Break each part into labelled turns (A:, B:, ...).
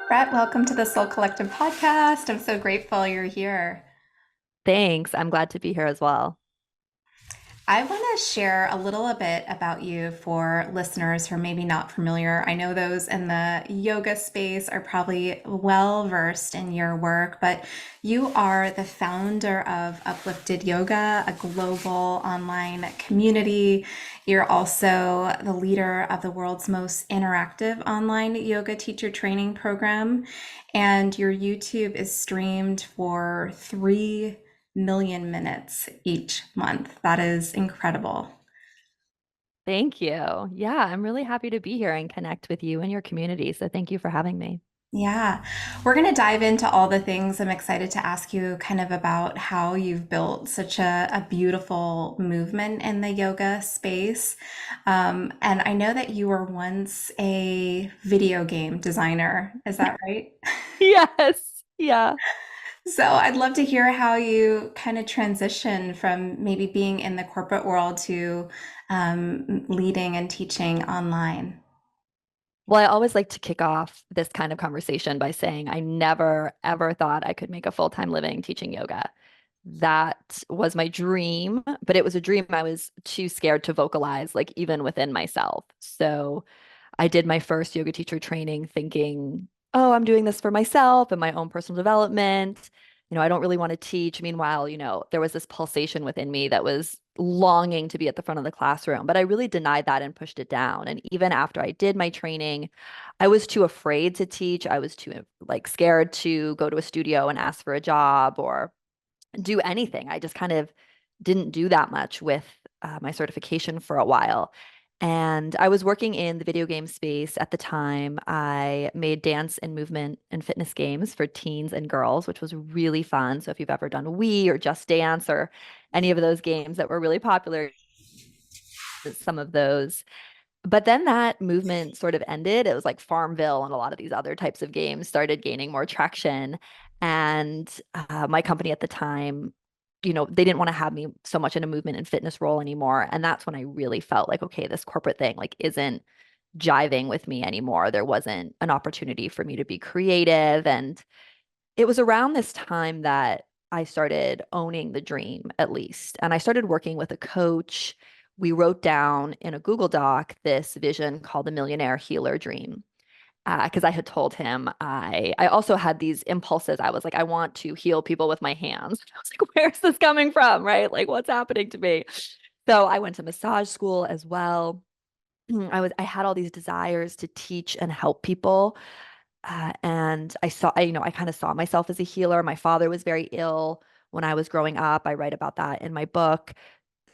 A: Brett, welcome to the Soul Collective podcast. I'm so grateful you're here.
B: Thanks. I'm glad to be here as well.
A: I want to share a little bit about you for listeners who are maybe not familiar. I know those in the yoga space are probably well versed in your work, but you are the founder of Uplifted Yoga, a global online community. You're also the leader of the world's most interactive online yoga teacher training program, and your YouTube is streamed for 3 million minutes each month. That is incredible.
B: Thank you. Yeah, I'm really happy to be here and connect with you and your community. So thank you for having me.
A: Yeah, we're going to dive into all the things. I'm excited to ask you kind of about how you've built such a beautiful movement in the yoga space. And I know that you were once a video game designer. Is that right?
B: Yes. Yeah.
A: So I'd love to hear how you kind of transition from maybe being in the corporate world to leading and teaching online.
B: Well, I always like to kick off this kind of conversation by saying I never, ever thought I could make a full-time living teaching yoga. That was my dream, but it was a dream I was too scared to vocalize, like even within myself. So I did my first yoga teacher training thinking, oh, I'm doing this for myself and my own personal development. I don't really want to teach. Meanwhile, there was this pulsation within me that was longing to be at the front of the classroom, but I really denied that and pushed it down. And even after I did my training, I was too afraid to teach. I was too like scared to go to a studio and ask for a job or do anything. I just kind of didn't do that much with my certification for a while. And I was working in the video game space at the time. I made dance and movement and fitness games for teens and girls, which was really fun. So if you've ever done Wii or Just Dance or any of those games that were really popular, some of those. But then that movement sort of ended. It was like Farmville and a lot of these other types of games started gaining more traction. And my company at the time, they didn't want to have me so much in a movement and fitness role anymore. And that's when I really felt like, okay, this corporate thing like isn't jiving with me anymore. There wasn't an opportunity for me to be creative. And it was around this time that I started owning the dream, at least. And I started working with a coach. We wrote down in a Google Doc this vision called the Millionaire Healer Dream. Because I had told him I also had these impulses. I was like, I want to heal people with my hands. I was like, where's this coming from? Right? Like, what's happening to me? So I went to massage school as well. I had all these desires to teach and help people. And I kind of saw myself as a healer. My father was very ill when I was growing up. I write about that in my book.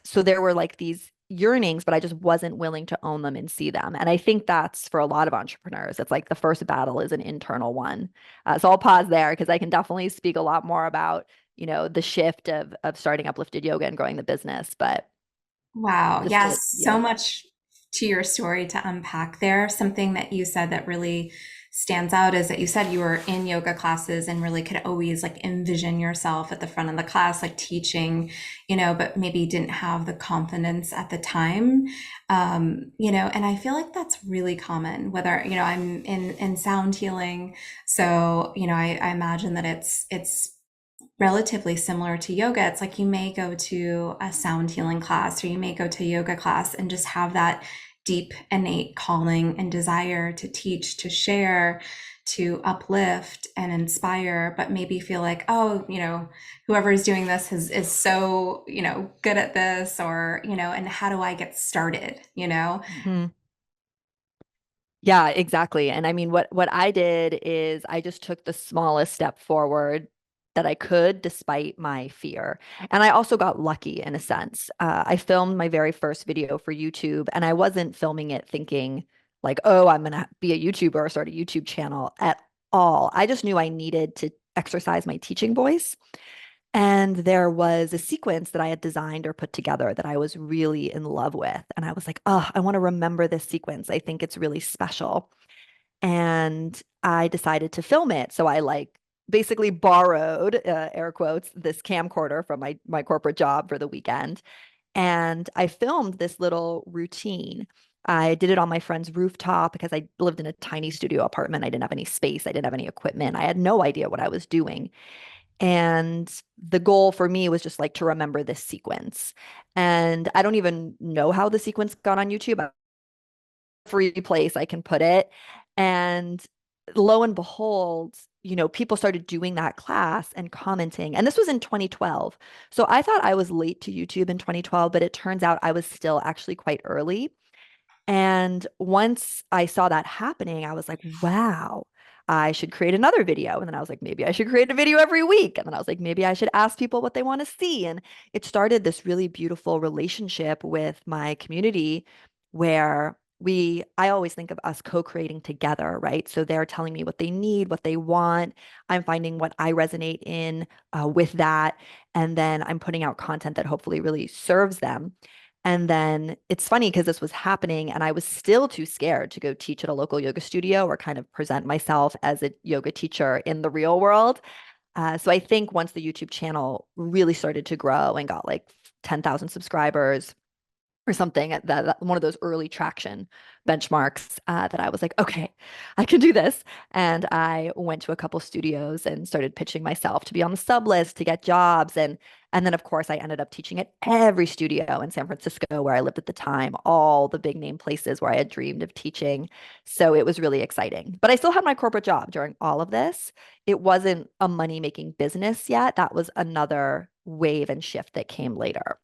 B: So there were like these yearnings, but I just wasn't willing to own them and see them. And I think that's for a lot of entrepreneurs. It's like the first battle is an internal one. So I'll pause there because I can definitely speak a lot more about, the shift of starting Uplifted Yoga and growing the business. But
A: Wow.
B: just
A: Yes,
B: to,
A: so much to your story to unpack there. Something that you said that really stands out is that you said you were in yoga classes and really could always like envision yourself at the front of the class, like teaching, but maybe didn't have the confidence at the time. And I feel like that's really common, whether, I'm in sound healing. So, I imagine that it's relatively similar to yoga. It's like you may go to a sound healing class or you may go to a yoga class and just have that deep innate calling and desire to teach, to share, to uplift and inspire, but maybe feel like, oh, whoever is doing this is so, good at this, or, and how do I get started,
B: Mhm. Yeah, exactly. And I mean, what I did is I just took the smallest step forward that I could, despite my fear. And I also got lucky in a sense. I filmed my very first video for YouTube, and I wasn't filming it thinking like, oh, I'm gonna be a YouTuber or start a YouTube channel at all. I just knew I needed to exercise my teaching voice. And there was a sequence that I had designed or put together that I was really in love with. And I was like, oh, I want to remember this sequence. I think it's really special. And I decided to film it. So I like basically borrowed, air quotes, this camcorder from my corporate job for the weekend. And I filmed this little routine. I did it on my friend's rooftop because I lived in a tiny studio apartment. I didn't have any space. I didn't have any equipment. I had no idea what I was doing. And the goal for me was just like to remember this sequence. And I don't even know how the sequence got on YouTube. Free place I can put it. And lo and behold, people started doing that class and commenting. And this was in 2012. So I thought I was late to YouTube in 2012, but it turns out I was still actually quite early. And once I saw that happening, I was like, wow, I should create another video. And then I was like, maybe I should create a video every week. And then I was like, maybe I should ask people what they want to see. And it started this really beautiful relationship with my community where I always think of us co-creating together, right? So they're telling me what they need, what they want. I'm finding what I resonate in with that. And then I'm putting out content that hopefully really serves them. And then it's funny because this was happening and I was still too scared to go teach at a local yoga studio or kind of present myself as a yoga teacher in the real world. So I think once the YouTube channel really started to grow and got like 10,000 subscribers, or something at one of those early traction benchmarks that I was like, okay, I can do this. And I went to a couple studios and started pitching myself to be on the sub list to get jobs. And then of course I ended up teaching at every studio in San Francisco where I lived at the time, all the big name places where I had dreamed of teaching. So it was really exciting. But I still had my corporate job during all of this. It wasn't a money making business yet. That was another wave and shift that came later.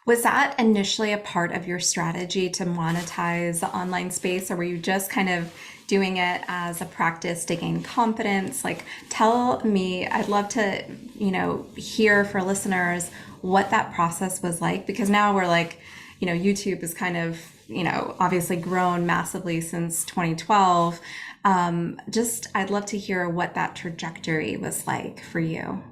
A: Was that initially a part of your strategy to monetize the online space, or were you just kind of doing it as a practice to gain confidence? Like, tell me, I'd love to, hear for listeners what that process was like, because now we're like, YouTube is kind of, obviously grown massively since 2012. I'd love to hear what that trajectory was like for you.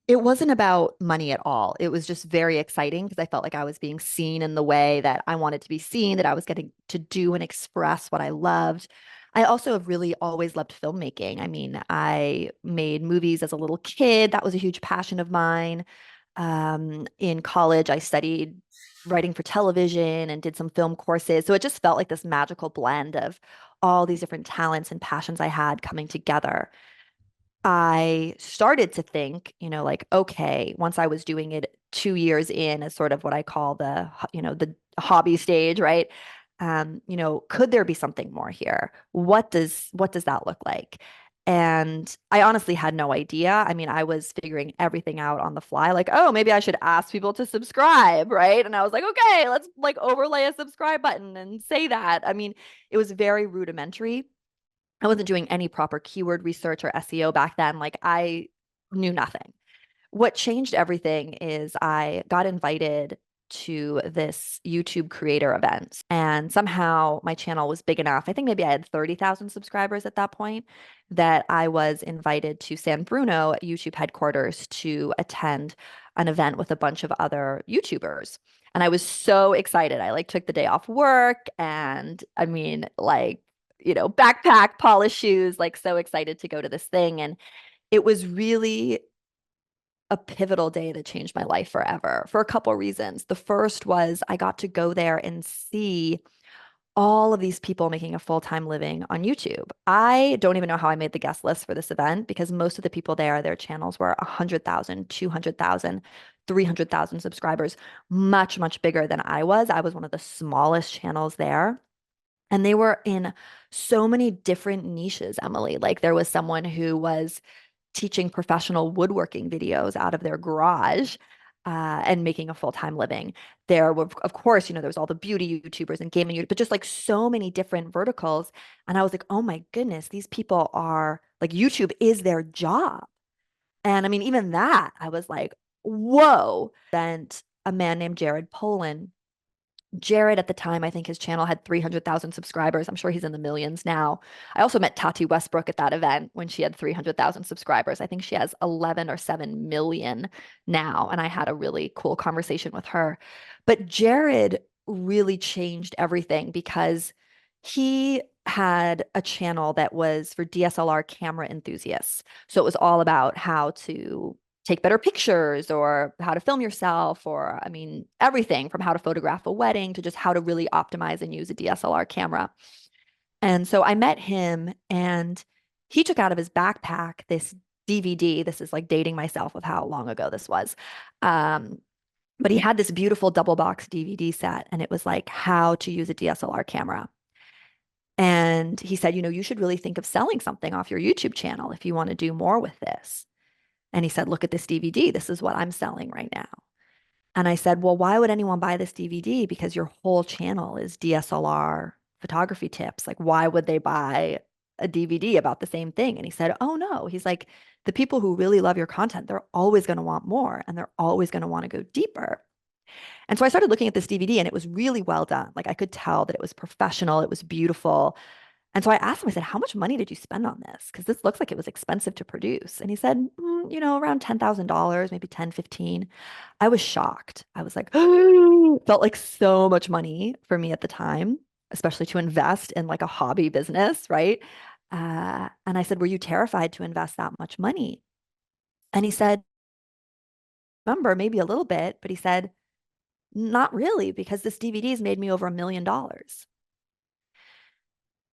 B: It wasn't about money at all. It was just very exciting because I felt like I was being seen in the way that I wanted to be seen, that I was getting to do and express what I loved. I also have really always loved filmmaking. I mean, I made movies as a little kid. That was a huge passion of mine. In college, I studied writing for television and did some film courses. So it just felt like this magical blend of all these different talents and passions I had coming together. I started to think, like, okay, once I was doing it 2 years in as sort of what I call the hobby stage, right? Could there be something more here? What does that look like? And I honestly had no idea. I mean, I was figuring everything out on the fly, like, oh, maybe I should ask people to subscribe, right? And I was like, okay, let's like overlay a subscribe button and say that. I mean, it was very rudimentary. I wasn't doing any proper keyword research or SEO back then. Like I knew nothing. What changed everything is I got invited to this YouTube creator event, and somehow my channel was big enough. I think maybe I had 30,000 subscribers at that point, that I was invited to San Bruno YouTube headquarters to attend an event with a bunch of other YouTubers. And I was so excited. I like took the day off work and I mean, like, backpack, polished shoes, like so excited to go to this thing. And it was really a pivotal day that changed my life forever for a couple reasons. The first was I got to go there and see all of these people making a full-time living on YouTube. I don't even know how I made the guest list for this event because most of the people there, their channels were 100,000, 200,000, 300,000 subscribers, much, much bigger than I was. I was one of the smallest channels there. And they were in so many different niches, Emily. Like there was someone who was teaching professional woodworking videos out of their garage and making a full-time living. There were, of course, there was all the beauty YouTubers and gaming, but just like so many different verticals. And I was like, oh my goodness, these people are like, YouTube is their job. And I mean, even that, I was like, whoa. Then a man named Jared Polin. Jared at the time, I think his channel had 300,000 subscribers. I'm sure he's in the millions now. I also met Tati Westbrook at that event when she had 300,000 subscribers. I think she has 11 or 7 million now. And I had a really cool conversation with her. But Jared really changed everything because he had a channel that was for DSLR camera enthusiasts. So it was all about how to take better pictures or how to film yourself, or I mean, everything from how to photograph a wedding to just how to really optimize and use a DSLR camera. And so I met him and he took out of his backpack this DVD. This is like dating myself with how long ago this was. Um, but he had this beautiful double box DVD set and it was like how to use a DSLR camera. And he said, you should really think of selling something off your YouTube channel if you want to do more with this. And he said, look at this DVD. This is what I'm selling right now. And I said, well, why would anyone buy this DVD? Because your whole channel is DSLR photography tips. Like, why would they buy a DVD about the same thing? And he said, oh, no. He's like, the people who really love your content, they're always going to want more and they're always going to want to go deeper. And so I started looking at this DVD and it was really well done. Like, I could tell that it was professional, it was beautiful. And so I asked him, I said, how much money did you spend on this? Because this looks like it was expensive to produce. And he said, around $10,000, maybe 10, 15. I was shocked. I was like, felt like so much money for me at the time, especially to invest in like a hobby business, right? And I said, were you terrified to invest that much money? And he said, remember, maybe a little bit, but he said, not really, because this DVD has made me over $1 million.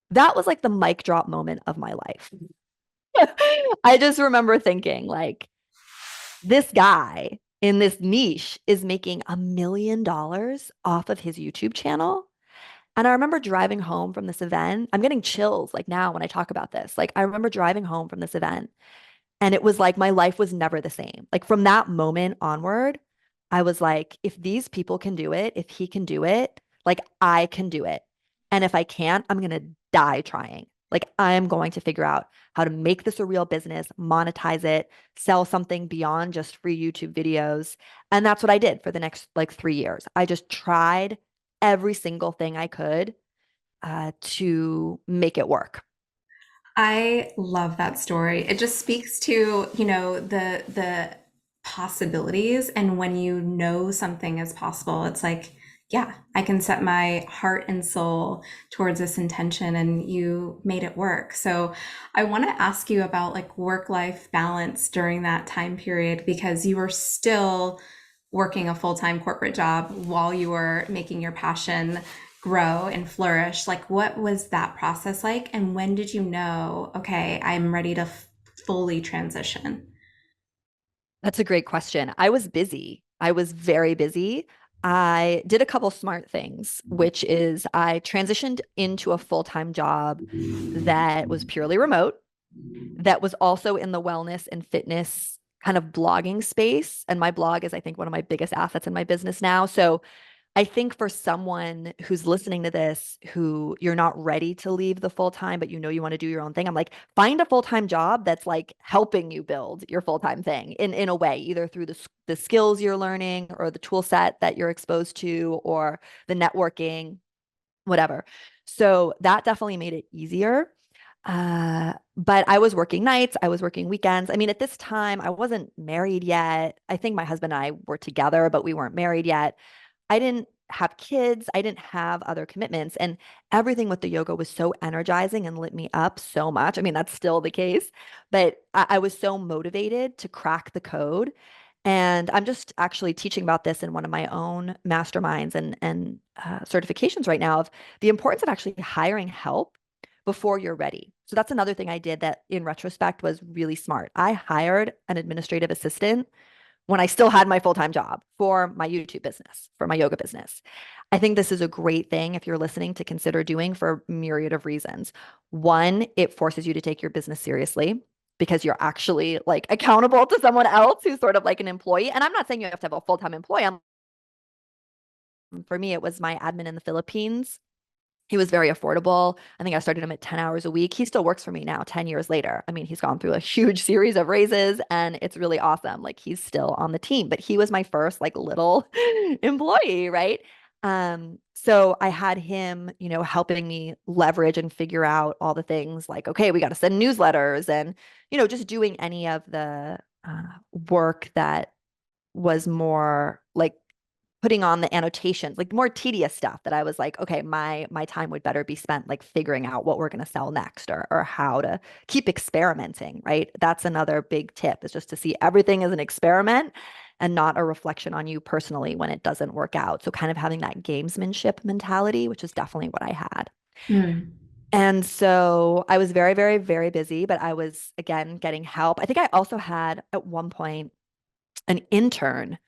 B: That was like the mic drop moment of my life. I just remember thinking, like, this guy in this niche is making $1 million off of his YouTube channel. And I remember driving home from this event. I'm getting chills like now when I talk about this. Like, I remember driving home from this event and it was like my life was never the same. Like, from that moment onward, I was like, if these people can do it, if he can do it, like, I can do it. And if I can't, I'm going to die trying. Like, I'm going to figure out how to make this a real business, monetize it, sell something beyond just free YouTube videos. And that's what I did for the next like 3 years. I just tried every single thing I could to make it work.
A: I love that story. It just speaks to, the possibilities, and when you know something is possible, it's like, yeah, I can set my heart and soul towards this intention and you made it work. So I want to ask you about like work-life balance during that time period because you were still working a full-time corporate job while you were making your passion grow and flourish. Like, what was that process like? And when did you know, okay, I'm ready to fully transition?
B: That's a great question. I was busy. I was very busy. I did a couple smart things, which is I transitioned into a full-time job that was purely remote, that was also in the wellness and fitness kind of blogging space. And my blog is, I think, one of my biggest assets in my business now. So I think for someone who's listening to this, who you're not ready to leave the full time, but you want to do your own thing, I'm like, find a full time job that's like helping you build your full time thing in a way, either through the skills you're learning or the tool set that you're exposed to or the networking, whatever. So that definitely made it easier. But I was working nights, I was working weekends. I mean, at this time, I wasn't married yet. I think my husband and I were together, but we weren't married yet. I didn't have kids. I didn't have other commitments. And everything with the yoga was so energizing and lit me up so much. I mean, that's still the case, but I was so motivated to crack the code. And I'm just actually teaching about this in one of my own masterminds and certifications right now of the importance of actually hiring help before you're ready. So that's another thing I did that in retrospect was really smart. I hired an administrative assistant when I still had my full-time job for my YouTube business, for my yoga business. I think this is a great thing if you're listening to consider doing for a myriad of reasons. One, it forces you to take your business seriously because you're actually like accountable to someone else who's sort of like an employee. And I'm not saying you have to have a full-time employee. For me, it was my admin in the Philippines. He was very affordable. I think I started him at 10 hours a week. He still works for me now, 10 years later. I mean, he's gone through a huge series of raises and it's really awesome. Like, he's still on the team, but he was my first like little employee, right? So I had him, helping me leverage and figure out all the things like, okay, we got to send newsletters and, just doing any of the work that was more like putting on the annotations, like more tedious stuff that I was like, okay, my time would better be spent like figuring out what we're going to sell next, or how to keep experimenting, right? That's another big tip, is just to see everything as an experiment and not a reflection on you personally when it doesn't work out. So kind of having that gamesmanship mentality, which is definitely what I had.
A: Mm.
B: And so I was very, very, very busy, but I was again getting help. I think I also had at one point an intern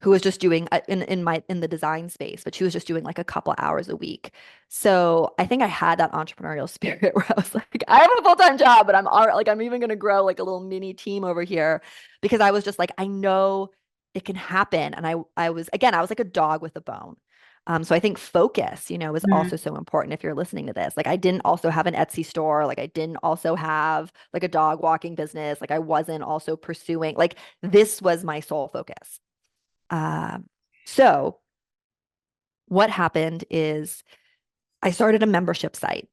B: who was just doing in the design space, but she was just doing like a couple hours a week. So I think I had that entrepreneurial spirit where I was like, I have a full-time job, but I'm even going to grow like a little mini team over here, because I was just like, I know it can happen. And I was like a dog with a bone. So I think focus, is
A: Mm.
B: also so important if you're listening to this. Like I didn't also have an Etsy store. Like I didn't also have like a dog walking business. Like I wasn't also pursuing, like this was my sole focus. Um, so what happened is I started a membership site.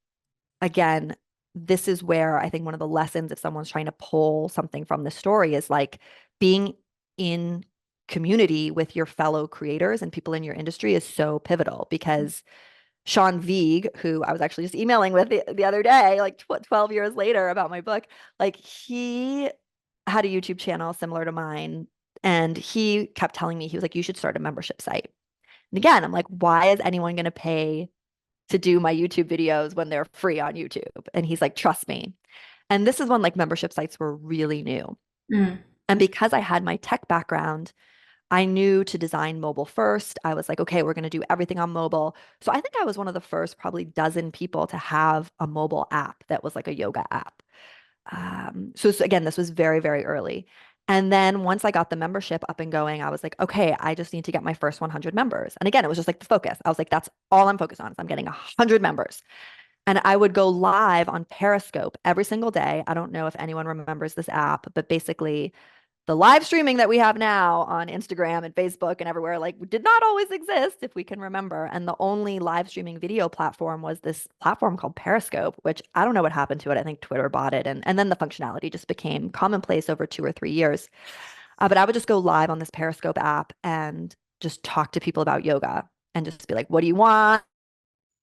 B: Again, this is where I think one of the lessons, if someone's trying to pull something from the story, is like being in community with your fellow creators and people in your industry is so pivotal, because Sean Vigue, who I was actually just emailing with the other day, like 12 years later about my book, like he had a YouTube channel similar to mine. And he kept telling me, he was like, you should start a membership site. And again, I'm like, why is anyone going to pay to do my YouTube videos when they're free on YouTube? And he's like, trust me. And this is when like membership sites were really new.
A: Mm.
B: And because I had my tech background, I knew to design mobile first. I was like, okay, we're going to do everything on mobile. So I think I was one of the first probably dozen people to have a mobile app that was like a yoga app. So again, this was very, very early. And then once I got the membership up and going, I was like, okay, I just need to get my first 100 members. And again, it was just like the focus. I was like, that's all I'm focused on, is I'm getting 100 members. And I would go live on Periscope every single day. I don't know if anyone remembers this app, but basically the live streaming that we have now on Instagram and Facebook and everywhere, like, did not always exist, if we can remember. And the only live streaming video platform was this platform called Periscope, which I don't know what happened to it. I think Twitter bought it. And then the functionality just became commonplace over 2 or 3 years. But I would just go live on this Periscope app and just talk to people about yoga and just be like, what do you want?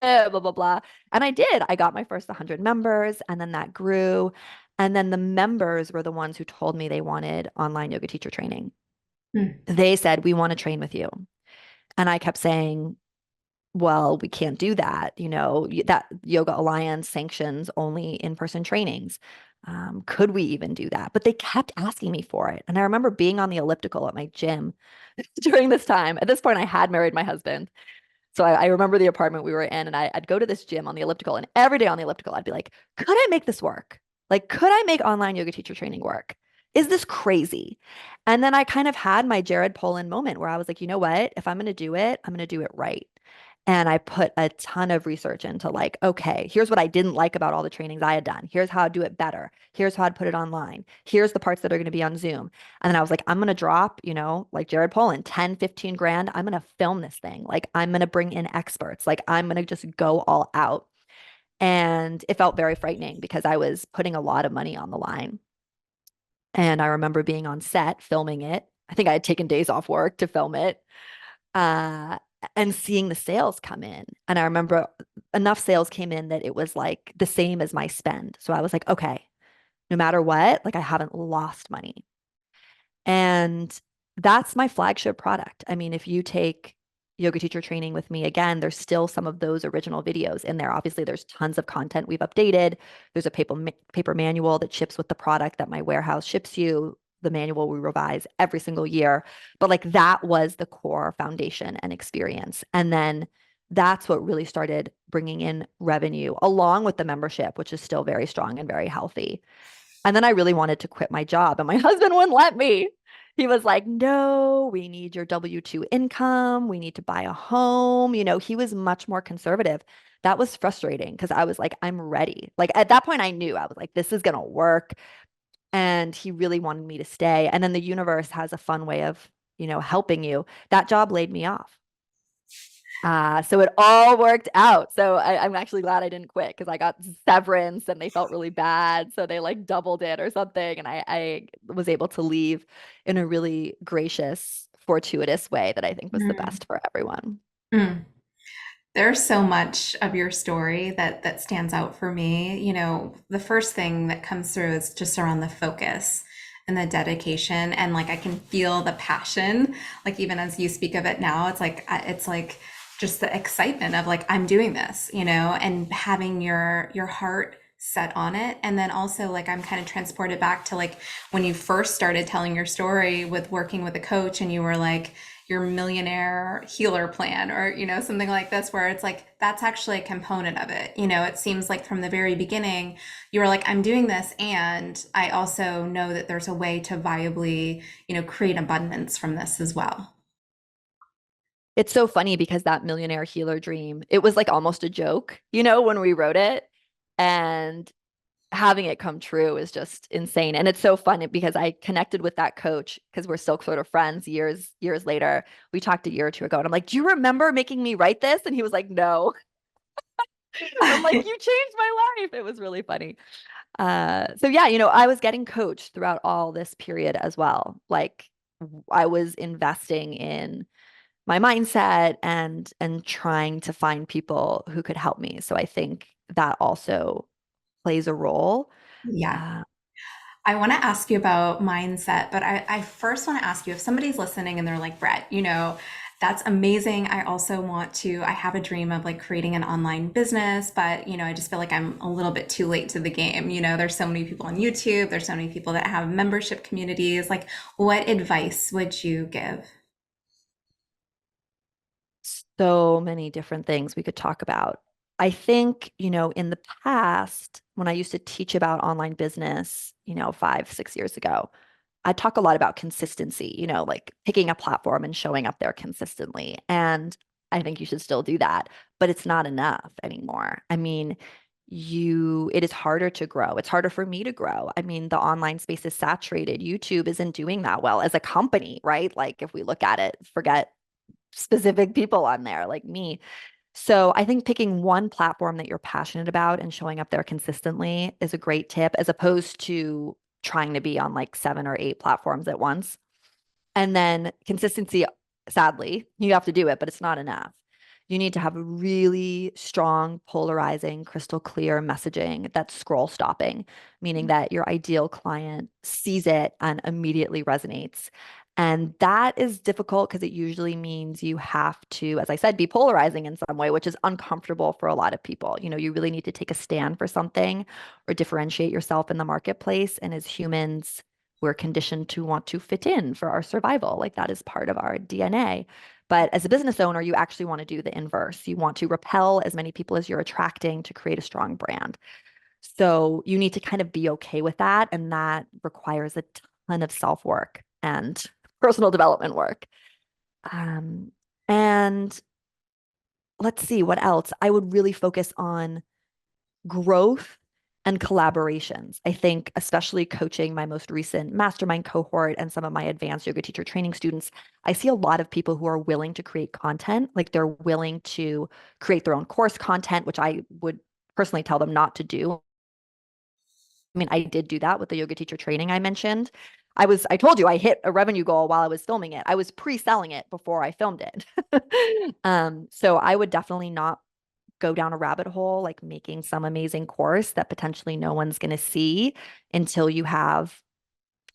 B: Blah, blah, blah. And I did. I got my first 100 members, and then that grew. And then the members were the ones who told me they wanted online yoga teacher training.
A: Mm.
B: They said, we want to train with you. And I kept saying, well, we can't do that. That Yoga Alliance sanctions only in-person trainings. Could we even do that? But they kept asking me for it. And I remember being on the elliptical at my gym during this time. At this point, I had married my husband. So I remember the apartment we were in, and I'd go to this gym on the elliptical, and every day on the elliptical, I'd be like, could I make this work? Like, could I make online yoga teacher training work? Is this crazy? And then I kind of had my Jared Polin moment where I was like, you know what? If I'm going to do it, I'm going to do it right. And I put a ton of research into like, okay, here's what I didn't like about all the trainings I had done. Here's how I'd do it better. Here's how I'd put it online. Here's the parts that are going to be on Zoom. And then I was like, I'm going to drop, like Jared Polin, 10, 15 grand. I'm going to film this thing. Like I'm going to bring in experts. Like I'm going to just go all out. And it felt very frightening because I was putting a lot of money on the line. And I remember being on set filming it. I think I had taken days off work to film it, uh, and seeing the sales come in. And I remember enough sales came in that it was like the same as my spend. So I was like, okay, no matter what, like I haven't lost money. And that's my flagship product. I mean, if you take yoga teacher training with me again, there's still some of those original videos in there. Obviously, there's tons of content we've updated. There's a paper manual that ships with the product that my warehouse ships you. The manual we revise every single year. But like that was the core foundation and experience. And then that's what really started bringing in revenue along with the membership, which is still very strong and very healthy. And then I really wanted to quit my job, and my husband wouldn't let me. He was like, no, we need your W-2 income. We need to buy a home. He was much more conservative. That was frustrating because I was like, I'm ready. Like at that point, I knew I was like, this is going to work. And he really wanted me to stay. And then the universe has a fun way of, helping you. That job laid me off. So it all worked out. So I'm actually glad I didn't quit because I got severance and they felt really bad. So they like doubled it or something. And I was able to leave in a really gracious fortuitous way that I think was the
A: Mm,
B: best for everyone.
A: mm. There's so much of your story that stands out for me. The first thing that comes through is just around the focus and the dedication, and like I can feel the passion. Like even as you speak of it now, it's like just the excitement of like I'm doing this, and having your heart set on it. And then also like I'm kind of transported back to like when you first started telling your story with working with a coach and you were like your millionaire healer plan, or something like this, where it's like that's actually a component of it. It seems like from the very beginning you were like, I'm doing this, and I also know that there's a way to viably create abundance from this as well.
B: It's so funny because that millionaire healer dream, it was like almost a joke, when we wrote it. And having it come true is just insane. And it's so funny because I connected with that coach because we're still sort of friends years later. We talked a year or two ago and I'm like, "Do you remember making me write this?" And he was like, "No." I'm like, "You changed my life." It was really funny. So yeah, I was getting coached throughout all this period as well. Like I was investing in my mindset and trying to find people who could help me. So I think that also plays a role.
A: Yeah.
B: Uh,
A: I want to ask you about mindset, but I first want to ask you if somebody's listening and they're like, Brett, that's amazing. I also I have a dream of like creating an online business, but I just feel like I'm a little bit too late to the game. There's so many people on YouTube, there's so many people that have membership communities. Like, what advice would you give?
B: so many different things we could talk about. I think, in the past, when I used to teach about online business, 5, 6 years ago, I talk a lot about consistency, like picking a platform and showing up there consistently. And I think you should still do that, but it's not enough anymore. I mean, it is harder to grow. It's harder for me to grow. I mean, the online space is saturated. YouTube isn't doing that well as a company, right? Like if we look at it, forget specific people on there like me. So I think picking one platform that you're passionate about and showing up there consistently is a great tip, as opposed to trying to be on like 7 or 8 platforms at once. And then consistency, sadly, you have to do it, but it's not enough. You need to have a really strong, polarizing, crystal clear messaging that's scroll stopping, meaning that your ideal client sees it and immediately resonates. And that is difficult because it usually means you have to, as I said, be polarizing in some way, which is uncomfortable for a lot of people. You really need to take a stand for something or differentiate yourself in the marketplace. And as humans, we're conditioned to want to fit in for our survival. Like that is part of our DNA. But as a business owner, you actually want to do the inverse. You want to repel as many people as you're attracting to create a strong brand. So you need to kind of be okay with that. And that requires a ton of self work and personal development work. Um, and let's see what else. I would really focus on growth and collaborations. I think, especially coaching my most recent mastermind cohort and some of my advanced yoga teacher training students, I see a lot of people who are willing to create content. Like they're willing to create their own course content, which I would personally tell them not to do. I mean, I did do that with the yoga teacher training I mentioned. I told you I hit a revenue goal while I was filming it. I was pre-selling it before I filmed it. So I would definitely not go down a rabbit hole like making some amazing course that potentially no one's going to see until you have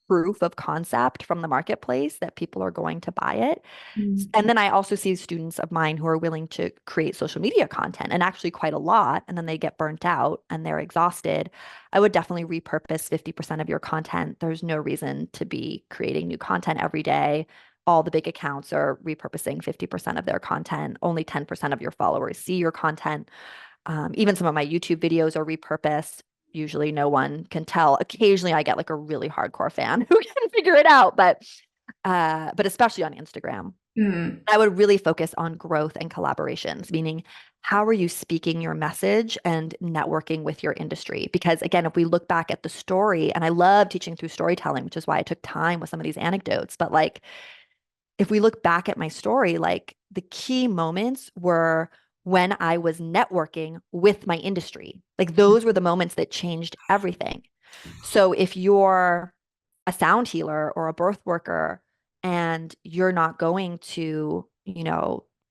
B: proof of concept from the marketplace that people are going to buy it. And then I also see students of mine who are willing to create social media content, and actually quite a lot, and then they get burnt out and they're exhausted. I would definitely repurpose 50% of your content. There's no reason to be creating new content every day. All the big accounts are repurposing 50% of their content. Only 10% of your followers see your content. Even some of my YouTube videos are repurposed. Usually no one can tell. Occasionally I get like a really hardcore fan who can figure it out, but especially on Instagram.
A: Mm,
B: I would really focus on growth and collaborations, meaning how are you speaking your message and networking with your industry? Because again, if we look back at the story, and I love teaching through storytelling, which is why I took time with some of these anecdotes, but like if we look back at my story, like the key moments were when I was networking with my industry. Like those were the moments that changed everything. So if you're a sound healer or a birth worker, and you're not going to,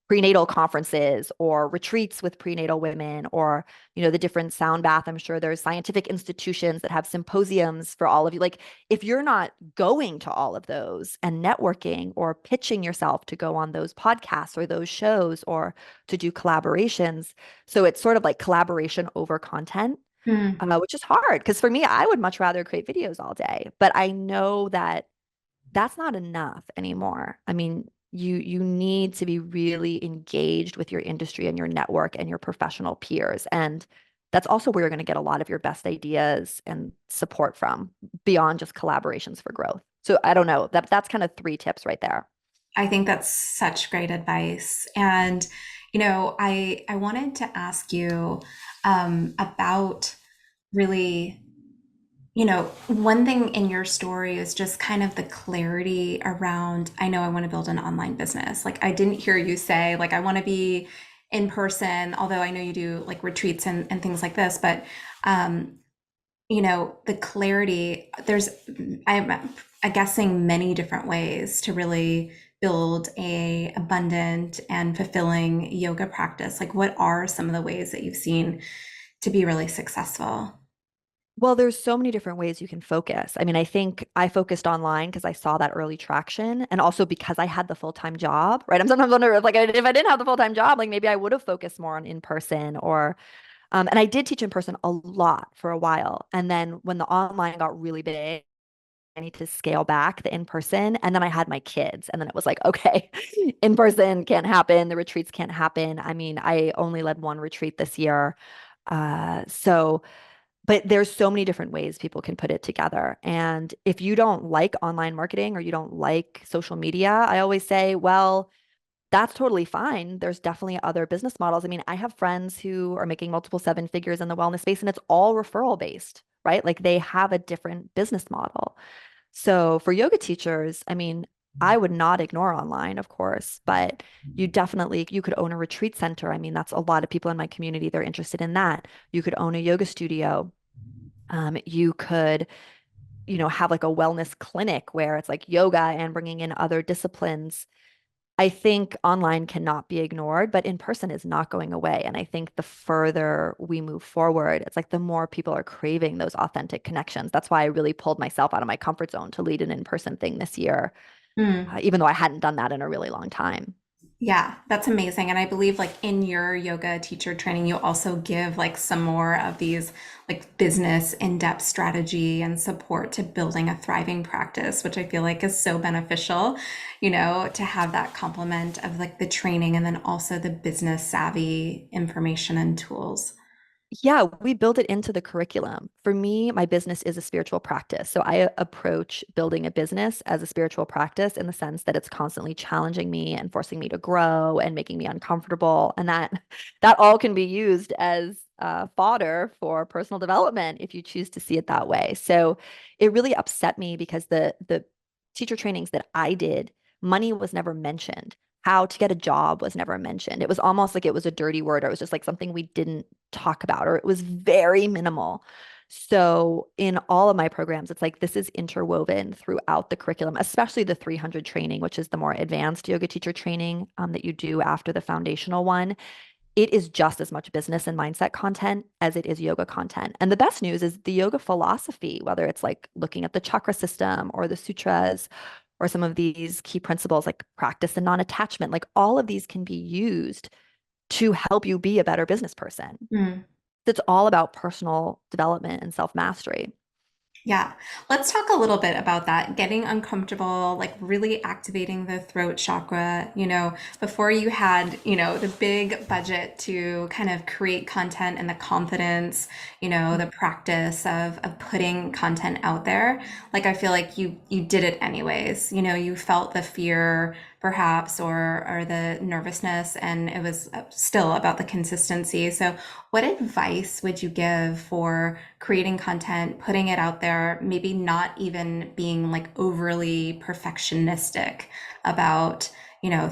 B: prenatal conferences or retreats with prenatal women or, the different sound bath. I'm sure there's scientific institutions that have symposiums for all of you. Like, if you're not going to all of those and networking or pitching yourself to go on those podcasts or those shows or to do collaborations, so it's sort of like collaboration over content,
A: Mm.
B: which is hard because for me, I would much rather create videos all day, but I know that that's not enough anymore. I mean, you need to be really engaged with your industry and your network and your professional peers. And that's also where you're going to get a lot of your best ideas and support from beyond just collaborations for growth. So I don't know. That's kind of three tips right there.
A: I think that's such great advice. And, I wanted to ask you about really, one thing in your story is just kind of the clarity around, I know I want to build an online business. Like, I didn't hear you say, like, I want to be in person, although I know you do like retreats and things like this, but um, the clarity, I'm guessing many different ways to really build a abundant and fulfilling yoga practice. Like, what are some of the ways that you've seen to be really successful?
B: Well, there's so many different ways you can focus. I mean, I think I focused online because I saw that early traction and also because I had the full-time job, right? I'm sometimes wondering like if I didn't have the full-time job, like maybe I would have focused more on in person or and I did teach in person a lot for a while. And then when the online got really big, I need to scale back the in person. And then I had my kids. And then it was like, okay, in person can't happen. The retreats can't happen. I mean, I only led one retreat this year. But there's so many different ways people can put it together. And if you don't like online marketing or you don't like social media, I always say, well, that's totally fine. There's definitely other business models. I mean, I have friends who are making multiple seven figures in the wellness space and it's all referral based, right? Like they have a different business model. So for yoga teachers, I mean, I would not ignore online, of course, but you could own a retreat center. I mean, that's a lot of people in my community, they're interested in that. You could own a yoga studio. You could, have like a wellness clinic where it's like yoga and bringing in other disciplines. I think online cannot be ignored, but in person is not going away. And I think the further we move forward, it's like the more people are craving those authentic connections. That's why I really pulled myself out of my comfort zone to lead an in-person thing this year,
A: Mm.
B: even though I hadn't done that in a really long time.
A: Yeah, that's amazing. And I believe like in your yoga teacher training, you also give like some more of these like business in-depth strategy and support to building a thriving practice, which I feel like is so beneficial, to have that complement of like the training and then also the business savvy information and tools.
B: Yeah, we build it into the curriculum. For me, my business is a spiritual practice. So I approach building a business as a spiritual practice in the sense that it's constantly challenging me and forcing me to grow and making me uncomfortable. And that all can be used as fodder for personal development if you choose to see it that way. So it really upset me because the teacher trainings that I did, money was never mentioned. How to get a job was never mentioned. It was almost like it was a dirty word, or it was just like something we didn't talk about, or it was very minimal. So in all of my programs, it's like this is interwoven throughout the curriculum, especially the 300 training, which is the more advanced yoga teacher training that you do after the foundational one. It is just as much business and mindset content as it is yoga content. And the best news is the yoga philosophy, whether it's like looking at the chakra system or the sutras or some of these key principles like practice and non-attachment, like all of these can be used to help you be a better business person.
A: Mm.
B: It's all about personal development and self-mastery.
A: Yeah. Let's talk a little bit about that. Getting uncomfortable, like really activating the throat chakra. Before you had, the big budget to kind of create content and the confidence, the practice of putting content out there. Like I feel like you did it anyways. You felt the fear perhaps or the nervousness and it was still about the consistency. So what advice would you give for creating content, putting it out there, maybe not even being like overly perfectionistic about,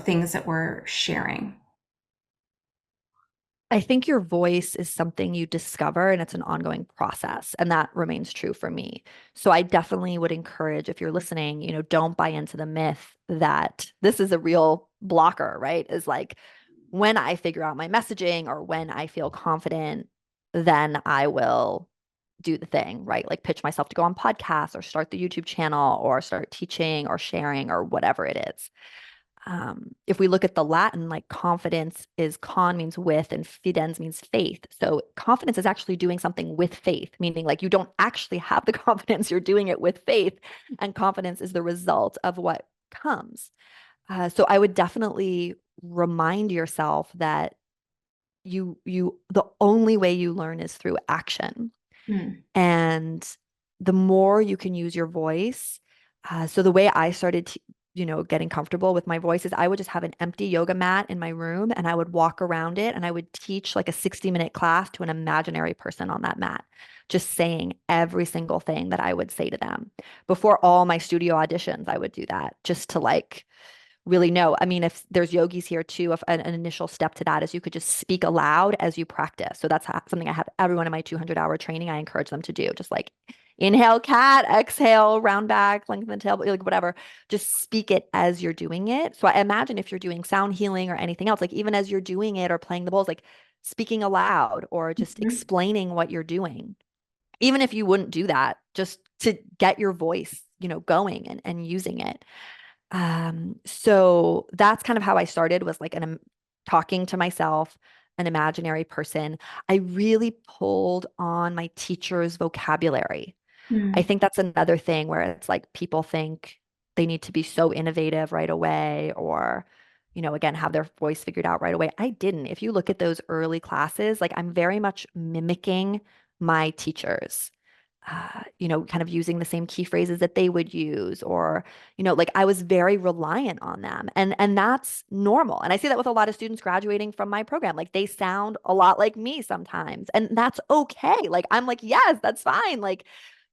A: things that we're sharing?
B: I think your voice is something you discover and it's an ongoing process. And that remains true for me. So I definitely would encourage if you're listening, don't buy into the myth that this is a real blocker, right? Is like when I figure out my messaging or when I feel confident, then I will do the thing, right? Like pitch myself to go on podcasts or start the YouTube channel or start teaching or sharing or whatever it is. If we look at the Latin, like confidence is con means with and fidens means faith. So confidence is actually doing something with faith, meaning like you don't actually have the confidence, you're doing it with faith. And confidence is the result of what comes. So I would definitely remind yourself that the only way you learn is through action.
A: Mm.
B: And the more you can use your voice, so the way I started, getting comfortable with my voice is I would just have an empty yoga mat in my room and I would walk around it and I would teach like a 60-minute class to an imaginary person on that mat, just saying every single thing that I would say to them. Before all my studio auditions, I would do that just to like really know. I mean, if there's yogis here too, if an initial step to that is you could just speak aloud as you practice. So that's something I have everyone in my 200-hour training. I encourage them to do. Just like inhale cat, exhale, round back, lengthen the tail, like whatever. Just speak it as you're doing it. So I imagine if you're doing sound healing or anything else, like even as you're doing it or playing the bowls, like speaking aloud or just
A: Mhm.
B: explaining what you're doing. Even if you wouldn't do that, just to get your voice, going and using it. So that's kind of how I started was like talking to myself, an imaginary person. I really pulled on my teacher's vocabulary. I
A: Mm.
B: think that's another thing where it's like people think they need to be so innovative right away or, again, have their voice figured out right away. I didn't. If you look at those early classes, like I'm very much mimicking my teachers. Kind of using the same key phrases that they would use, or, like I was very reliant on them. And that's normal. And I see that with a lot of students graduating from my program. Like they sound a lot like me sometimes. And that's okay. Like I'm like, yes, that's fine. Like,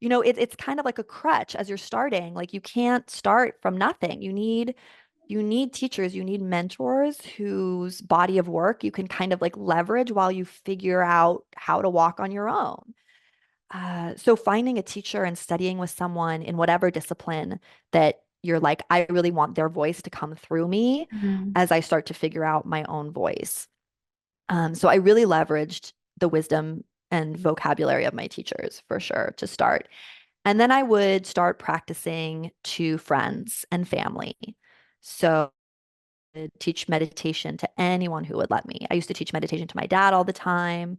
B: it's kind of like a crutch as you're starting. Like you can't start from nothing. You need teachers, you need mentors whose body of work you can kind of like leverage while you figure out how to walk on your own. So finding a teacher and studying with someone in whatever discipline that you're like, I really want their voice to come through me
A: Mm.
B: as I start to figure out my own voice. So I really leveraged the wisdom and vocabulary of my teachers for sure to start. And then I would start practicing to friends and family. So teach meditation to anyone who would let me. I used to teach meditation to my dad all the time.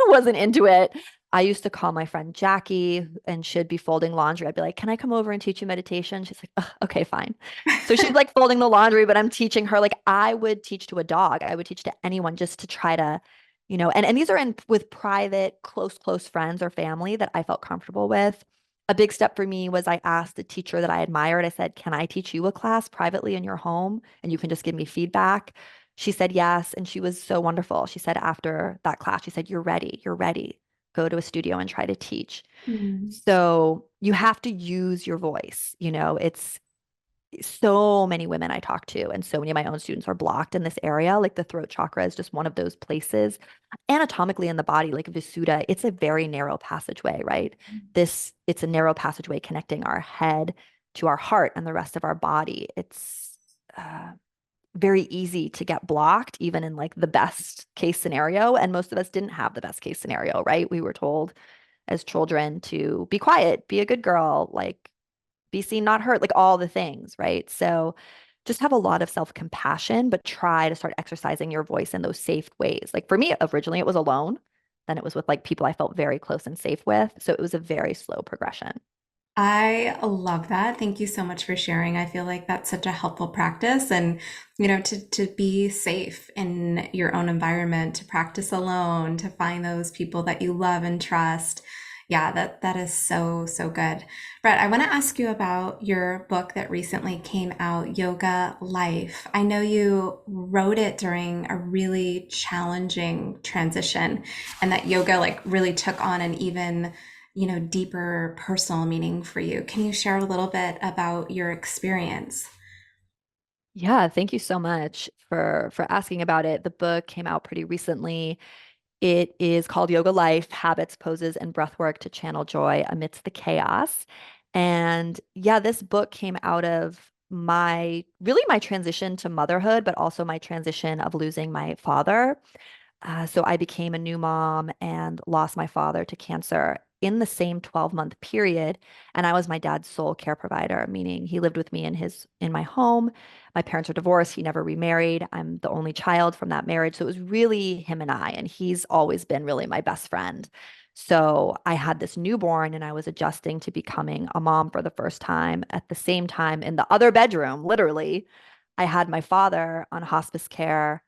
B: Wasn't into it. I used to call my friend Jackie and she'd be folding laundry. I'd be like, "Can I come over and teach you meditation?" She's like, "Ugh, okay, fine." So she's like folding the laundry, but I'm teaching her like I would teach to a dog. I would teach to anyone just to try to, and these are in with private, close friends or family that I felt comfortable with. A big step for me was I asked a teacher that I admired. I said, "Can I teach you a class privately in your home and you can just give me feedback?" She said yes, and she was so wonderful. She said after that class, she said, "You're ready. You're ready. Go to a studio and try to teach."
A: Mm.
B: So you have to use your voice. It's so many women I talk to, and so many of my own students are blocked in this area. Like the throat chakra is just one of those places. Anatomically in the body, like Visuddha, it's a very narrow passageway, right? It's a narrow passageway connecting our head to our heart and the rest of our body. It's very easy to get blocked, even in like the best case scenario. And most of us didn't have the best case scenario, right? We were told as children to be quiet, be a good girl, like be seen, not heard, like all the things, right? So just have a lot of self-compassion, but try to start exercising your voice in those safe ways. Like for me, originally it was alone, then it was with like people I felt very close and safe with. So it was a very slow progression.
A: I love that. Thank you so much for sharing. I feel like that's such a helpful practice and to be safe in your own environment, to practice alone, to find those people that you love and trust. Yeah, that is so so good. Brett, I want to ask you about your book that recently came out, Yoga Life. I know you wrote it during a really challenging transition and that yoga like really took on an even deeper personal meaning for you. Can you share a little bit about your experience?
B: Yeah, thank you so much for asking about it. The book came out pretty recently. It is called Yoga Life: Habits, Poses, and Breathwork to Channel Joy Amidst the Chaos. And yeah, this book came out of my transition to motherhood, but also my transition of losing my father. So I became a new mom and lost my father to cancer in the same 12-month period. And I was my dad's sole care provider, meaning he lived with me in my home. My parents are divorced. He never remarried. I'm the only child from that marriage. So it was really him and I, and he's always been really my best friend. So I had this newborn and I was adjusting to becoming a mom for the first time. At the same time, in the other bedroom, literally, I had my father on hospice care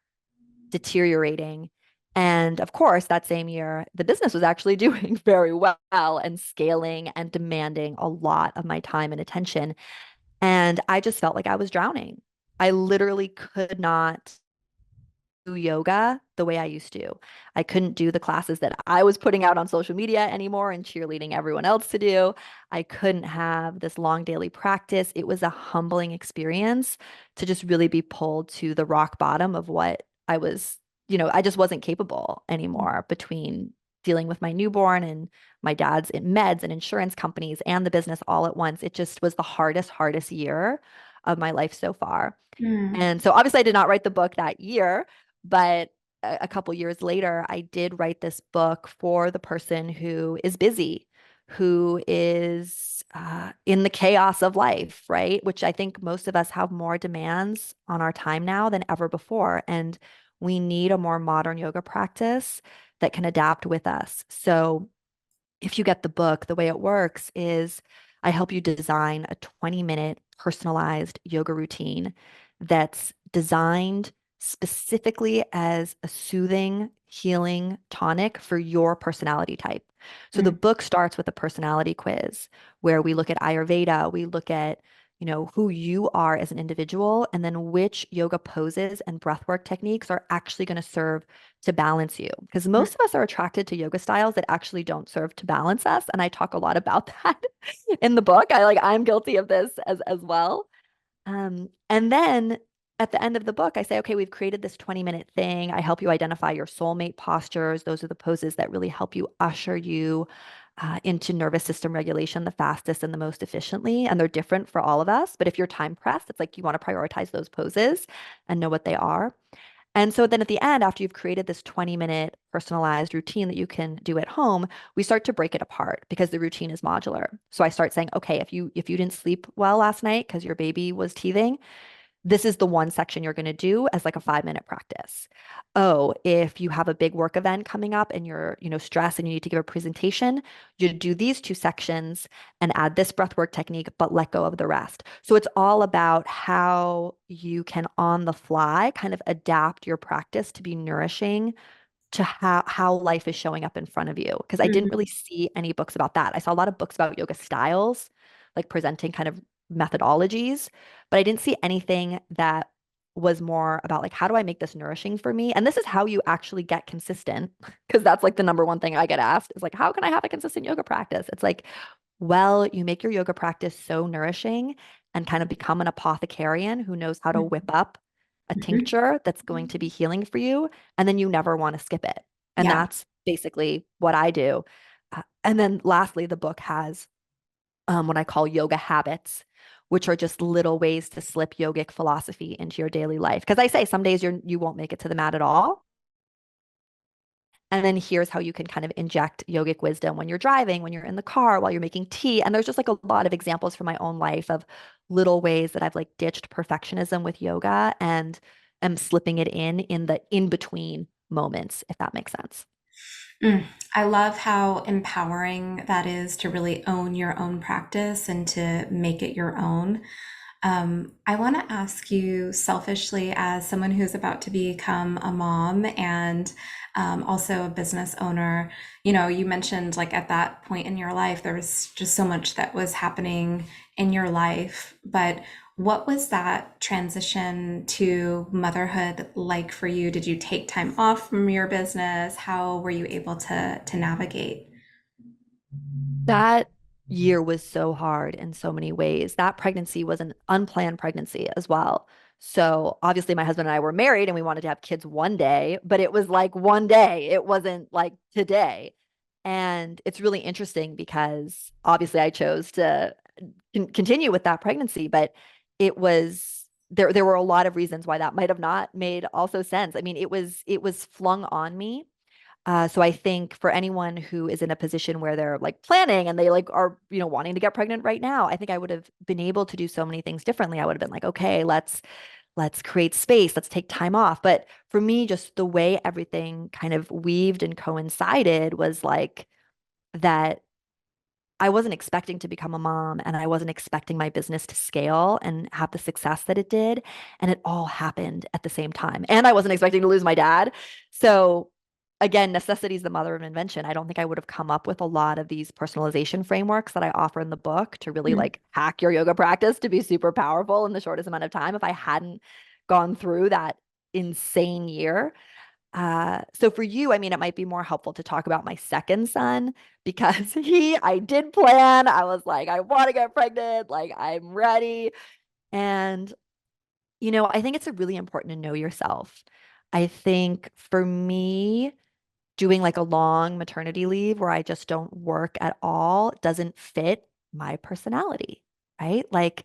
B: deteriorating. And of course, that same year, the business was actually doing very well and scaling and demanding a lot of my time and attention. And I just felt like I was drowning. I literally could not do yoga the way I used to. I couldn't do the classes that I was putting out on social media anymore and cheerleading everyone else to do. I couldn't have this long daily practice. It was a humbling experience to just really be pulled to the rock bottom of what I was, I just wasn't capable anymore between dealing with my newborn and my dad's meds and insurance companies and the business all at once. It just was the hardest year of my life so far.
A: Mm.
B: And so obviously I did not write the book that year, but a couple years later, I did write this book for the person who is busy, who is in the chaos of life, right? Which I think most of us have more demands on our time now than ever before. And we need a more modern yoga practice that can adapt with us. So if you get the book, the way it works is I help you design a 20-minute personalized yoga routine that's designed specifically as a soothing, healing tonic for your personality type. So the
A: Mm.
B: book starts with a personality quiz where we look at Ayurveda, we look at who you are as an individual, and then which yoga poses and breathwork techniques are actually going to serve to balance you. Because
A: Mm.
B: most of us are attracted to yoga styles that actually don't serve to balance us. And I talk a lot about that in the book. I'm guilty of this as well. And then at the end of the book, I say, okay, we've created this 20-minute thing. I help you identify your soulmate postures. Those are the poses that really help you usher you into nervous system regulation the fastest and the most efficiently. And they're different for all of us. But if you're time pressed, it's like you want to prioritize those poses and know what they are. And so then at the end, after you've created this 20-minute personalized routine that you can do at home, we start to break it apart because the routine is modular. So I start saying, okay, if you didn't sleep well last night because your baby was teething, this is the one section you're going to do as like a 5-minute practice. Oh, if you have a big work event coming up and you're, stressed and you need to give a presentation, you do these two sections and add this breath work technique, but let go of the rest. So it's all about how you can on the fly kind of adapt your practice to be nourishing to how life is showing up in front of you. Because I didn't
A: Mm.
B: really see any books about that. I saw a lot of books about yoga styles, like presenting kind of methodologies, but I didn't see anything that was more about like, how do I make this nourishing for me? And this is how you actually get consistent, because that's like the number one thing I get asked is like, how can I have a consistent yoga practice? It's like, well, you make your yoga practice so nourishing and kind of become an apothecarian who knows how to whip up a
A: Mhm.
B: tincture that's going to be healing for you, and then you never want to skip it. And
A: Yeah.
B: that's basically what I do. And then lastly, the book has what I call yoga habits, which are just little ways to slip yogic philosophy into your daily life. Because I say some days you won't make it to the mat at all. And then here's how you can kind of inject yogic wisdom when you're driving, when you're in the car, while you're making tea. And there's just like a lot of examples from my own life of little ways that I've like ditched perfectionism with yoga and am slipping it in the in between moments, if that makes sense.
A: Mm. I love how empowering that is to really own your own practice and to make it your own. I want to ask you selfishly, as someone who's about to become a mom and also a business owner, you mentioned like at that point in your life, there was just so much that was happening in your life. But what was that transition to motherhood like for you? Did you take time off from your business? How were you able to navigate?
B: That year was so hard in so many ways. That pregnancy was an unplanned pregnancy as well. So obviously, my husband and I were married and we wanted to have kids one day, but it was like one day. It wasn't like today. And it's really interesting because obviously I chose to continue with that pregnancy, but it was there were a lot of reasons why that might have not made also sense. I mean, it was flung on me. So I think for anyone who is in a position where they're like planning and they like are, wanting to get pregnant right now, I think I would have been able to do so many things differently. I would have been like, okay, let's create space, let's take time off. But for me, just the way everything kind of weaved and coincided was like that I wasn't expecting to become a mom and I wasn't expecting my business to scale and have the success that it did. And it all happened at the same time. And I wasn't expecting to lose my dad. So, again, necessity is the mother of invention. I don't think I would have come up with a lot of these personalization frameworks that I offer in the book to really
A: Mm.
B: like hack your yoga practice to be super powerful in the shortest amount of time if I hadn't gone through that insane year. So for you, I mean, it might be more helpful to talk about my second son because I did plan. I was like, I want to get pregnant, like I'm ready. And, I think it's really important to know yourself. I think for me, doing like a long maternity leave where I just don't work at all doesn't fit my personality, right? Like,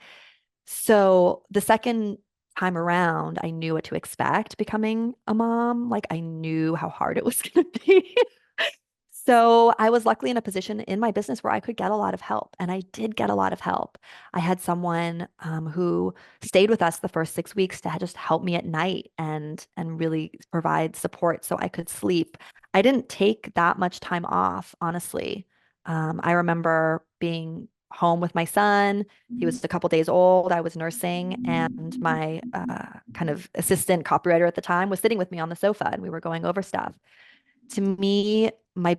B: so the second time around, I knew what to expect becoming a mom. Like I knew how hard it was going to be. So I was luckily in a position in my business where I could get a lot of help, and I did get a lot of help. I had someone who stayed with us the first 6 weeks to just help me at night and really provide support so I could sleep. I didn't take that much time off, honestly. I remember being home with my son. He was a couple days old. I was nursing, and my kind of assistant copywriter at the time was sitting with me on the sofa, and we were going over stuff. To me, my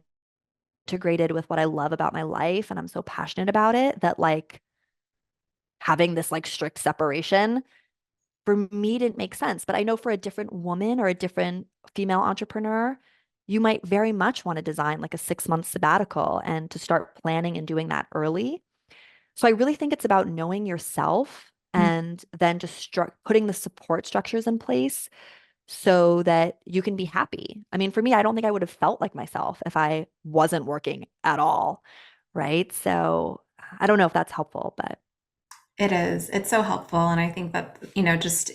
B: integrated with what I love about my life and I'm so passionate about it that like having this like strict separation for me didn't make sense. But I know for a different woman or a different female entrepreneur, you might very much want to design like a 6 month sabbatical and to start planning and doing that early. So I really think it's about knowing yourself
A: Mm.
B: and then just putting the support structures in place so that you can be happy. I mean, for me, I don't think I would have felt like myself if I wasn't working at all. Right. So I don't know if that's helpful, but
A: It is. It's so helpful. And I think that, just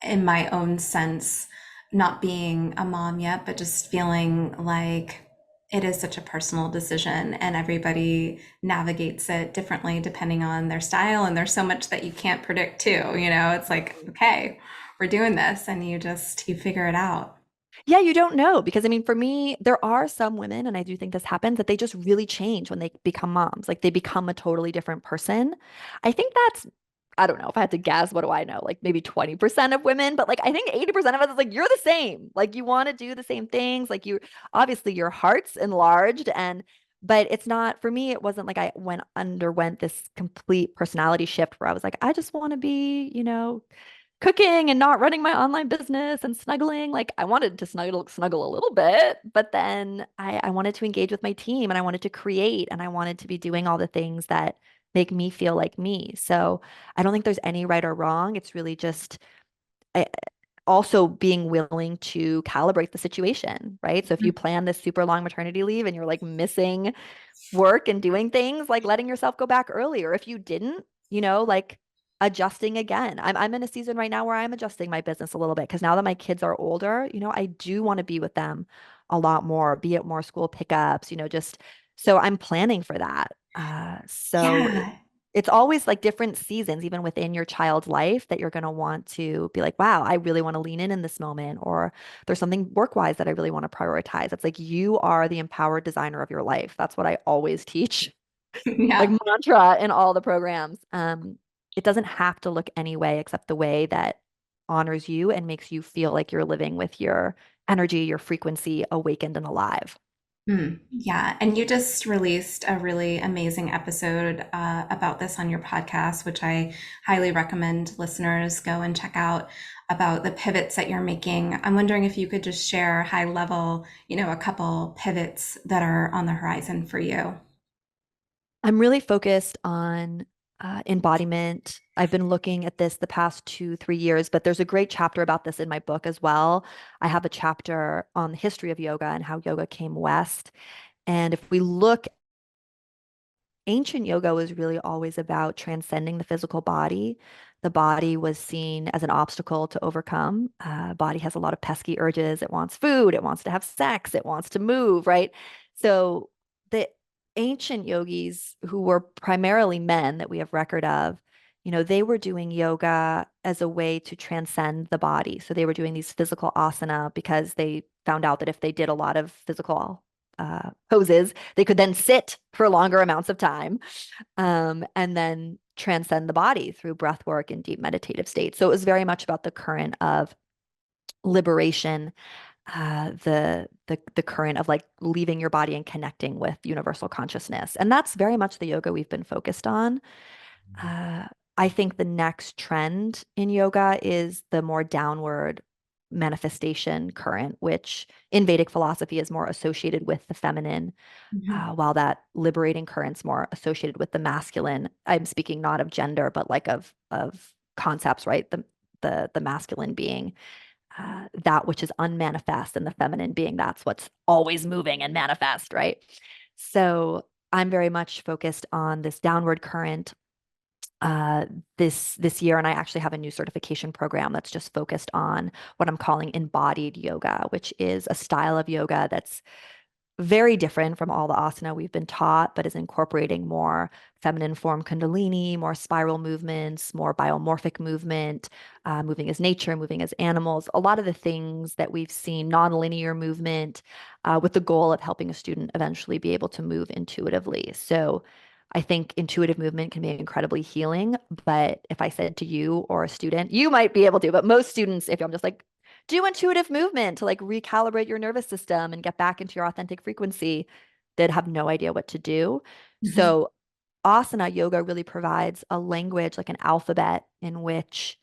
A: in my own sense, not being a mom yet, but just feeling like it is such a personal decision and everybody navigates it differently depending on their style. And there's so much that you can't predict too. It's like, okay, we're doing this and you figure it out.
B: yeah, you don't know because I mean, for me, there are some women, and I do think this happens, that they just really change when they become moms. Like they become a totally different person. I think I don't know if I had to guess, what do I know? Like maybe 20% of women, but like I think 80% of us is like, you're the same. Like you want to do the same things. Like obviously your heart's enlarged but it's not, for me, it wasn't like I underwent this complete personality shift where I was like, I just want to be, cooking and not running my online business and snuggling. Like I wanted to snuggle a little bit, but then I wanted to engage with my team and I wanted to create and I wanted to be doing all the things that make me feel like me. So I don't think there's any right or wrong. It's really just I, also being willing to calibrate the situation, right? So if you plan this super long maternity leave and you're like missing work and doing things, like letting yourself go back earlier. If you didn't, like adjusting again. I'm in a season right now where I'm adjusting my business a little bit because now that my kids are older, I do want to be with them a lot more, be at more school pickups, just so I'm planning for that. So
A: Yeah.
B: it's always like different seasons, even within your child's life, that you're going to want to be like, wow, I really want to lean in this moment, or there's something work wise that I really want to prioritize. It's like you are the empowered designer of your life. That's what I always teach, like
A: Yeah.
B: mantra in all the programs. It doesn't have to look any way except the way that honors you and makes you feel like you're living with your energy, your frequency awakened and alive.
A: Mm, yeah, and you just released a really amazing episode about this on your podcast, which I highly recommend listeners go and check out about the pivots that you're making. I'm wondering if you could just share high level, a couple pivots that are on the horizon for you.
B: I'm really focused on embodiment. I've been looking at this the past 2, 3 years, but there's a great chapter about this in my book as well. I have a chapter on the history of yoga and how yoga came west. And if we look, ancient yoga was really always about transcending the physical body. the body was seen as an obstacle to overcome. Body has a lot of pesky urges. It wants food, it wants to have sex, it wants to move, right? So the ancient yogis who were primarily men that we have record of, they were doing yoga as a way to transcend the body. So they were doing these physical asana because they found out that if they did a lot of physical poses, they could then sit for longer amounts of time, and then transcend the body through breath work and deep meditative states. So it was very much about the current of liberation, the current of like leaving your body and connecting with universal consciousness. And that's very much the yoga we've been focused on. Uh, I think the next trend in yoga is the more downward manifestation current, which in Vedic philosophy is more associated with the feminine,
A: Mhm.
B: while that liberating current's more associated with the masculine. I'm speaking not of gender, but like of concepts, right? The masculine being that which is unmanifest, and the feminine being that's what's always moving and manifest, right? So I'm very much focused on this downward current uh, this year, and I actually have a new certification program that's just focused on what I'm calling embodied yoga, which is a style of yoga that's very different from all the asana we've been taught, but is incorporating more feminine form kundalini, more spiral movements, more biomorphic movement, moving as nature, moving as animals, a lot of the things that we've seen, nonlinear movement, with the goal of helping a student eventually be able to move intuitively. So I think intuitive movement can be incredibly healing. But if I said to you or a student, you might be able to, but most students, if I'm just like, do intuitive movement to like recalibrate your nervous system and get back into your authentic frequency, they'd have no idea what to do.
A: Mhm.
B: So asana yoga really provides a language, like an alphabet in which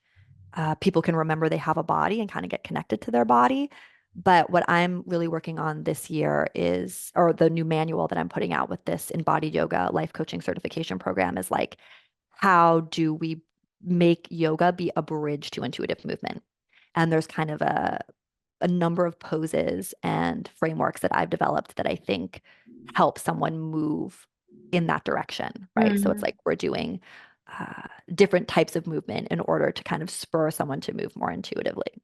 B: people can remember they have a body and kind of get connected to their body. But what I'm really working on this year is, or the new manual that I'm putting out with this embodied yoga life coaching certification program is like, how do we make yoga be a bridge to intuitive movement? And there's kind of a number of poses and frameworks that I've developed that I think help someone move in that direction, right? So it's
A: Mm.
B: like we're doing different types of movement in order to kind of spur someone to move more intuitively.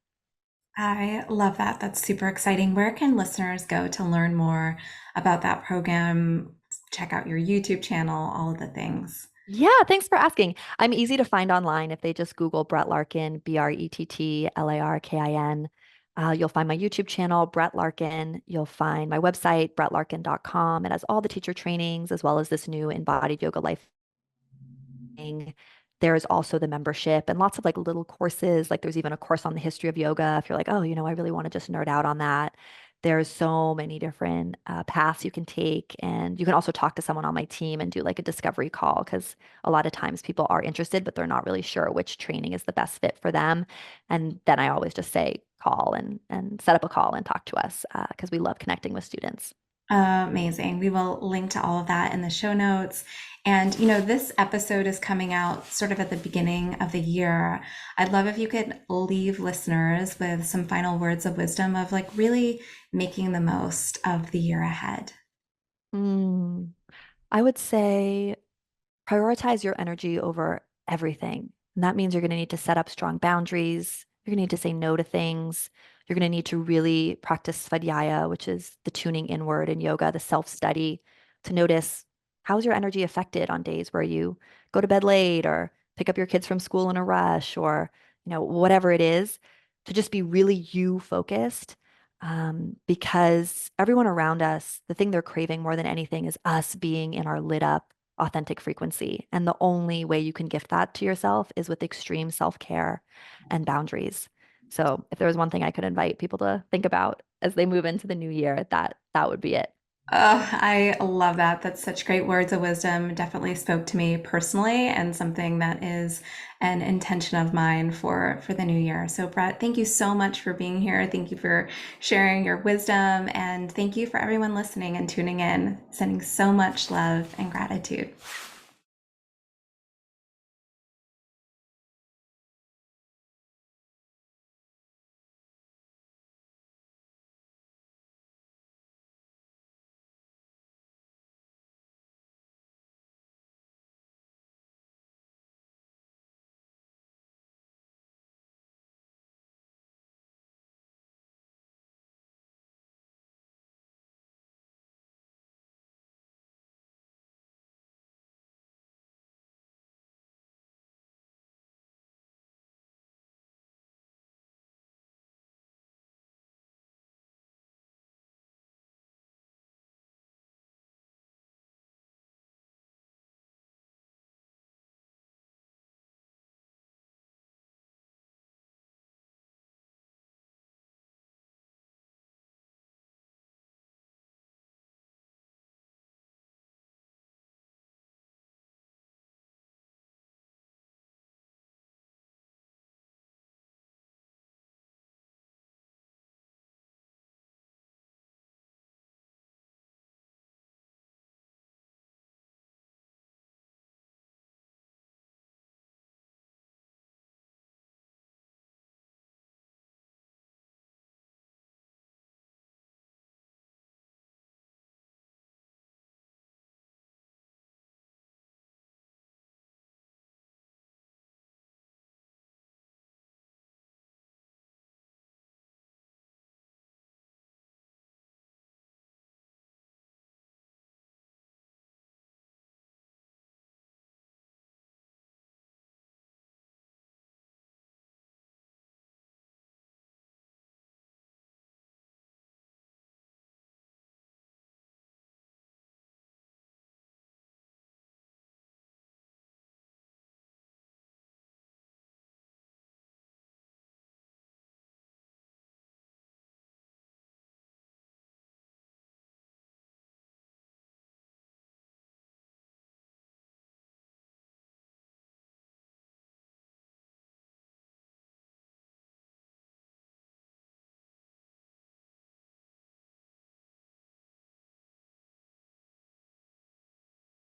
A: I love that. That's super exciting. Where can listeners go to learn more about that program? Check out your YouTube channel, all of the things.
B: Yeah, thanks for asking. I'm easy to find online if they just Google Brett Larkin, BRETT LARKIN. You'll find my YouTube channel, Brett Larkin. You'll find my website, brettlarkin.com. It has all the teacher trainings as well as this new embodied yoga life thing. There's also the membership and lots of like little courses. Like there's even a course on the history of yoga if you're like, oh, I really want to just nerd out on that. There's so many different paths you can take. And you can also talk to someone on my team and do like a discovery call because a lot of times people are interested, but they're not really sure which training is the best fit for them. And then I always just say, call and set up a call and talk to us because we love connecting with students.
A: Amazing. We will link to all of that in the show notes. And, this episode is coming out sort of at the beginning of the year. I'd love if you could leave listeners with some final words of wisdom of like really making the most of the year ahead.
B: Mm, I would say prioritize your energy over everything. And that means you're going to need to set up strong boundaries. You're going to need to say no to things. You're going to need to really practice svadhyaya, which is the tuning inward in yoga, the self-study, to notice how's your energy affected on days where you go to bed late or pick up your kids from school in a rush or, whatever it is, to just be really you focused. Because everyone around us, the thing they're craving more than anything is us being in our lit up authentic frequency. And the only way you can gift that to yourself is with extreme self-care and boundaries. So if there was one thing I could invite people to think about as they move into the new year, that would be it.
A: Oh, I love that. That's such great words of wisdom. Definitely spoke to me personally and something that is an intention of mine for the new year. So Brett, thank you so much for being here. Thank you for sharing your wisdom and thank you for everyone listening and tuning in. Sending so much love and gratitude.